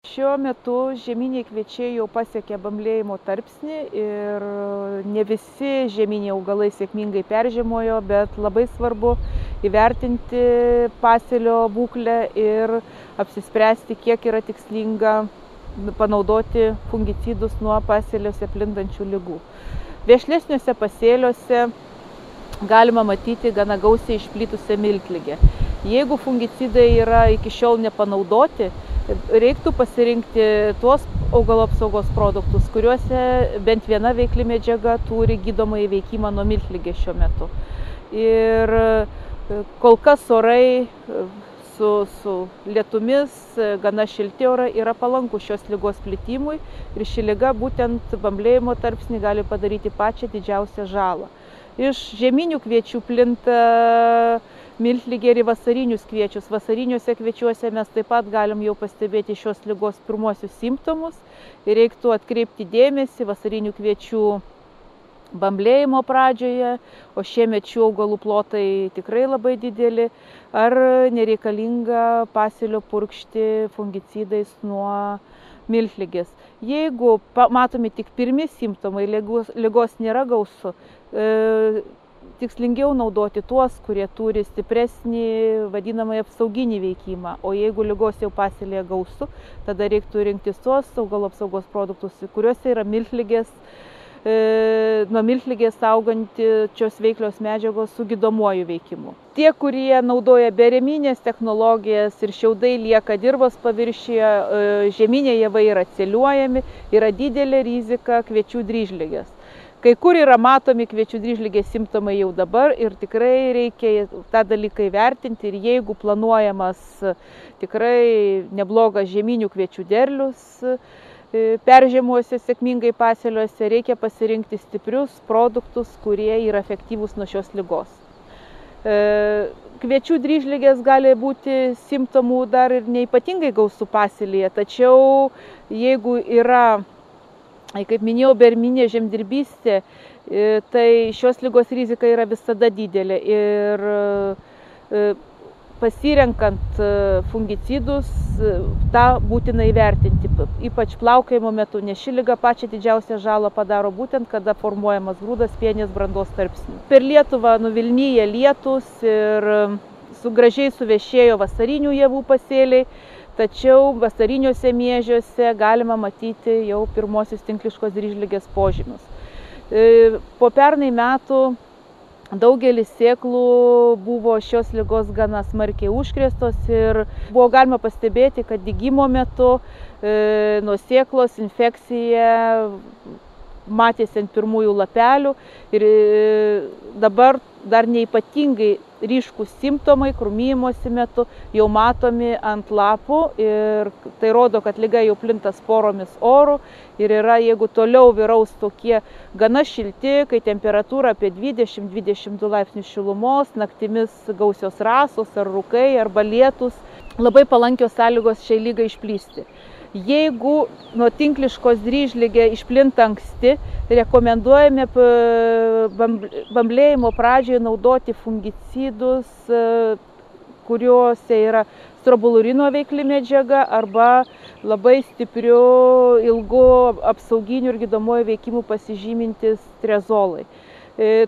Šiuo metu žieminiai kviečiai jau pasiekė bamblėjimo tarpsnį ir ne visi žieminiai augalai sėkmingai peržiemojo, bet labai svarbu įvertinti pasėlio būklę ir apsispręsti, kiek yra tikslinga panaudoti fungicidus nuo pasėliuose plintančių ligų. Vešlesniuose pasėliuose galima matyti gana gausiai išplitusią miltligę. Jeigu fungicidai yra iki šiol nepanaudoti, reiktų pasirinkti tuos augalo apsaugos produktus, kuriuose bent viena veikli medžiaga turi gydomąjį veikimą nuo miltligės šiuo metu. Ir kol kas orai su lietumis, gana šilti orai yra palankūs šios ligos plitimui ir ši liga būtent bamblėjimo tarpsnį gali padaryti pačią didžiausią žalą. Iš žieminių kviečių plinta miltligė ir į vasarinius kviečius. Vasariniuose kviečiuose mes taip pat galim jau pastebėti šios ligos pirmuosius simptomus ir reiktų atkreipti dėmesį vasarinių kviečių bamblėjimo pradžioje, o šiemet šių augalų plotai tikrai labai dideli, ar nereikalinga pasėlio purkšti fungicidais nuo miltligės. Jeigu matomi tik pirmi simptomai, ligos nėra gausu, tikslingiau naudoti tuos, kurie turi stipresnį vadinamąjį apsauginį veikimą, o jeigu ligos jau pasėlyje gausu, tada reiktų rinktis tuos augalo apsaugos produktus, kuriuose yra nuo miltligės saugančios veiklios medžiagos su gydomuoju veikimu. Tie, kurie naudoja berieminės technologijas ir šiaudai lieka dirvos paviršiuje, žieminiai javai yra celiuojami, yra didelė rizika kviečių dryžligės. Kai kur yra matomi kviečių dryžligės simptomai jau dabar ir tikrai reikia tą dalyką įvertinti ir jeigu planuojamas tikrai neblogas žieminių kviečių derlius peržiemuose sėkmingai pasėliuose, reikia pasirinkti stiprius produktus, kurie yra efektyvūs nuo šios ligos. Kviečių dryžligės gali būti simptomų dar ir neypatingai gausų pasėlyje, tačiau jeigu yra, kaip minėjau, berieminė žemdirbystė, tai šios ligos rizika yra visada didelė ir pasirenkant fungicidus, tą būtina įvertinti, ypač plaukiojimo metu, nes ši liga pačią didžiausią žalą padaro būtent, kada formuojamas grūdas pienės brandos tarpsniu. Per Lietuvą nuvilnyja lietus ir gražiai suvešėjo vasarinių javų pasėliai, tačiau vasariniuose miežiuose galima matyti jau pirmosius tinkliškos dryžligės požymius. Po pernai metų daugelis sėklų buvo šios ligos gana smarkiai užkrėstos ir buvo galima pastebėti, kad dygimo metu nuo sėklos infekcija matėsi ant pirmųjų lapelių ir dabar dar neypatingai ryškūs simptomai krūmijimosi metu jau matomi ant lapų ir tai rodo, kad liga jau plinta sporomis oru ir yra, jeigu toliau vyraus tokie gana šilti, kai temperatūra apie 20-22 laipsnius šilumos, naktimis gausios rasos ar rūkai arba lietus, labai palankios sąlygos šiai lygai išplisti. Jeigu nuo tinkliškos dryžligė išplinta anksti, rekomenduojame bamblėjimo pradžioje naudoti fungicidus, kuriuose yra strobilurino veikli medžiaga arba labai stipriu, ilgu apsauginiu ir gydomuoju veikimu pasižymintis triazolai.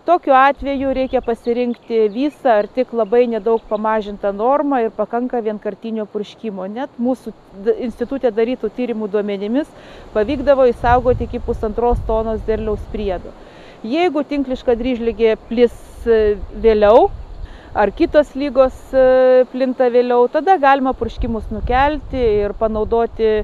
Tokiu atveju reikia pasirinkti visą ar tik labai nedaug pamažintą normą ir pakanka vienkartinio purškimo. Net mūsų institute darytų tyrimų duomenimis pavykdavo išsaugoti iki 1,5 tonos derliaus priedo. Jeigu tinkliška dryžligė plis vėliau ar kitos lygos plinta vėliau, tada galima purškimus nukelti ir panaudoti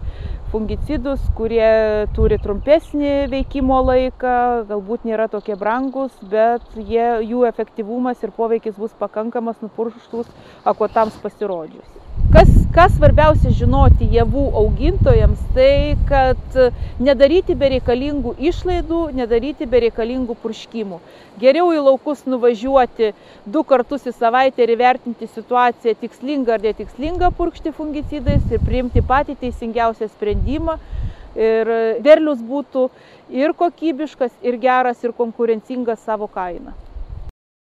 fungicidus, kurie turi trumpesnį veikimo laiką, galbūt nėra tokie brangus, bet jų efektyvumas ir poveikis bus pakankamas nupurškus akotams pasirodžius. Kas svarbiausia žinoti javų augintojams, tai kad nedaryti bereikalingų išlaidų, nedaryti bereikalingų purškimų. Geriau į laukus nuvažiuoti 2 kartus į savaitę ir įvertinti situaciją tikslinga ar netikslinga purkšti fungicidais ir priimti patį teisingiausią sprendimą. Ir derlius būtų ir kokybiškas, ir geras, ir konkurencingas savo kainą.